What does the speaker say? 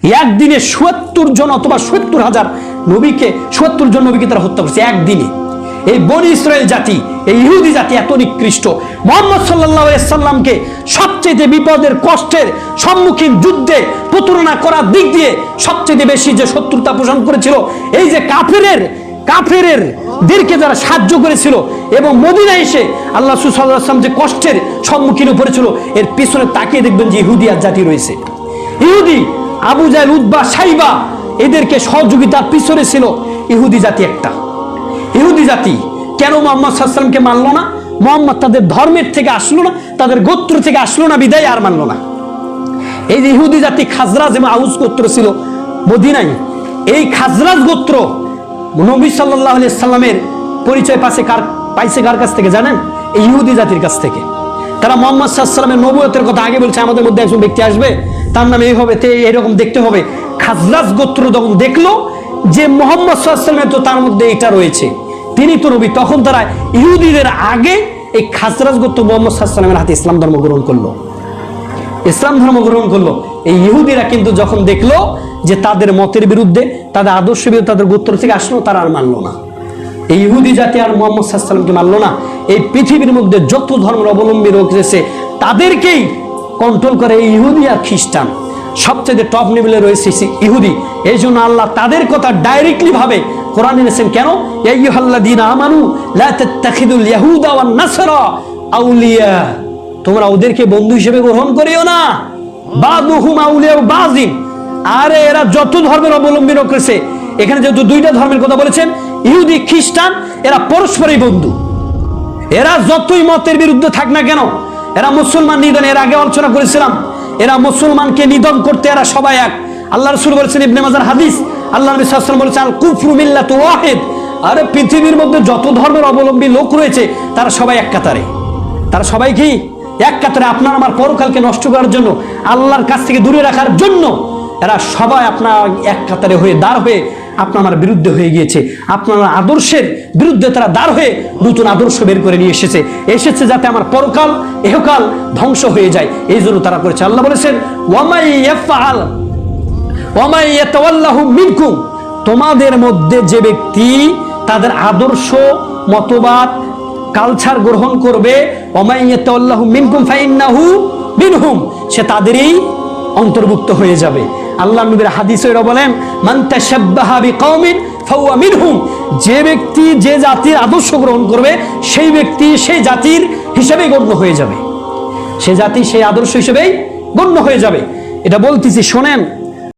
একদিনে ৭০ জন অথবা ৭০,০০০ নবীকে, ৭০ জন নবীকে তারা হত্যা করছে একদিনে। এই বনি ইসরায়েল জাতি, এই ইহুদি জাতি এত নিকৃষ্ট। মুহাম্মদ সাল্লাল্লাহু আলাইহি সাল্লামকে সবচেয়ে বিপদের কষ্টের সম্মুখীন যুদ্ধে প্রতারণা করার দিক দিয়ে সবচেয়ে বেশি যে শত্রুতা পোষণ করেছিল এই যে কাফেরের দেরকে যারা সাহায্য করেছিল, এবং মদিনায় এসে আল্লাহ রাসূল সাল্লাল্লাহু আলাইহি ওয়াসাল্লাম যে কষ্টের সম্মুখীন পড়েছিল, এর পিছনে তাকিয়ে দেখবেন যে ইহুদি জাতি রয়েছে। ইহুদি আবু জাহেল, উতবা, সাইবা এদেরকে সহযোগিতার পিছনে ছিল ইহুদি জাতি একটা। ইহুদি জাতি কেন মুহাম্মদ সাল্লাল্লাহু আলাইহি ওয়াসাল্লামকে মানলো না? মুহাম্মদ তাদের ধর্মের থেকে আসলো না, তাদের গোত্র থেকে আসলো না, বিদায় আর মানলো না। এই যে ইহুদি জাতি খাজরাজ এবং আউস গোত্র ছিল মদিনায়, এই খাজরাজ গোত্র নবী সাল্লাল্লাহু আলাইহি সাল্লামের পরিচয় পাইছে কার কাছ থেকে জানেন? এই ইহুদি জাতির কাছ থেকে। তারা মুহাম্মদ সাল্লাল্লাহু আলাইহি সাল্লামের নবুয়তের কথা আগে বলছে, আমাদের মধ্যে একজন ব্যক্তি আসবে, তার নামে এই হবে, এরকম দেখতে হবে। খাজরাজ গোত্র যখন দেখলো যে মুহাম্মদ সাল্লাল্লাহু আলাইহি সাল্লামের তো তার মধ্যে এটা রয়েছে, তিনি তো নবী, তখন তারা ইহুদিদের আগে এই খাজরাজ গোত্র মুহাম্মদ সাল্লাল্লাহু আলাইহি সাল্লামের হাতে ইসলাম ধর্ম গ্রহণ করলো। এই ইহুদিরা কিন্তু যখন দেখলো যে তাদের মতের বিরুদ্ধে, তাদের আদর্শ বিরুদ্ধে, তাদের গোত্র থেকে আসলো, তারা আর মানলো না। এই ইহুদি জাতি আর মুহাম্মদ সাল্লাল্লাহু আলাইহি সাল্লামকে মানলো না। এই পৃথিবীর মধ্যে যত ধর্মের অবলম্বী লোক রয়েছে তাদেরকেই কন্ট্রোল করে এই ইহুদি আর খ্রিস্টান। সবচেয়ে টপ লেভেলে রয়েছে ইহুদি। এই জন্য আল্লাহ তাদের কথা ডাইরেক্টলি ভাবে কোরআনে এনেছেন। কেন? ইয়া আইয়ুহাল্লাযীনা আমানু লা তাত্তাখিযুল ইয়াহুদা ওয়ান নাসারা আউলিয়া, তোমরা ওদেরকে বন্ধু হিসেবে গ্রহণ করিও না। বাদুহুম আউলিয়া বাযিন, আরে এরা যত ধর্মের অবলম্বী লোক রয়েছে, এখানে যেহেতু দুইটা ধর্মের কথা বলেছেন, ইহুদি খ্রিস্টান, এরা পরস্পরই বন্ধু। এরা যতই মতের বিরুদ্ধে থাক না কেন, এরা মুসলমান নিধন, এর আগে আলোচনা করেছিলাম, এরা মুসলমানকে নিধন করতে এরা সবাই এক। আল্লাহ রাসূল বলেছেন, ইবনে মাজার হাদিস, আল্লাহ নবী সাল্লাল্লাহু আলাইহি ওয়াসাল্লাম বলেছেন, আল কুফরু মিল্লাতু ওয়াহিদ। আরে পৃথিবীর মধ্যে যত ধর্মের অবলম্বী লোক রয়েছে তারা সবাই এক কাতারে। তারা সবাই কি এক কাতারে? আপনার আমার পরকালকে নষ্ট করার জন্য, আল্লাহর কাছ থেকে দূরে রাখার জন্য এরা সবাই আপনার এক কাতারে হয়ে দাঁড় হয়ে আপনার আমার বিরুদ্ধে হয়ে গিয়েছে। আপনার আদর্শের বিরুদ্ধে তারা দাঁড় হয়ে নতুন আদর্শ বের করে নিয়ে এসেছে যাতে আমার পরকাল ইহকাল ধ্বংস হয়ে যায়, এই জন্য তারা করেছে। আল্লাহ বলেছেন, ওয়ামাই ইয়াতাওয়াল্লাহু মিনকুম, তোমাদের মধ্যে যে ব্যক্তি তাদের আদর্শ, মতবাদ, কালচার গ্রহণ করবে, ওয়ামাই ইয়াতাওয়াল্লাহু মিনকুম ফাইন্নাহু মিনহুম, সে তাদেরই অন্তর্ভুক্ত হয়ে যাবে। আল্লাহ নবীর হাদিসে এরা বলেন, মান তাশাব্বাহা বিকওমিন ফাহুয়া মিনহুম, যে ব্যক্তি যে জাতির আদর্শ গ্রহণ করবে সেই ব্যক্তি সেই জাতির হিসেবেই গণ্য হয়ে যাবে, সে জাতি সেই আদর্শ হিসেবেই গণ্য হয়ে যাবে। এটা বলতেছি শোনেন।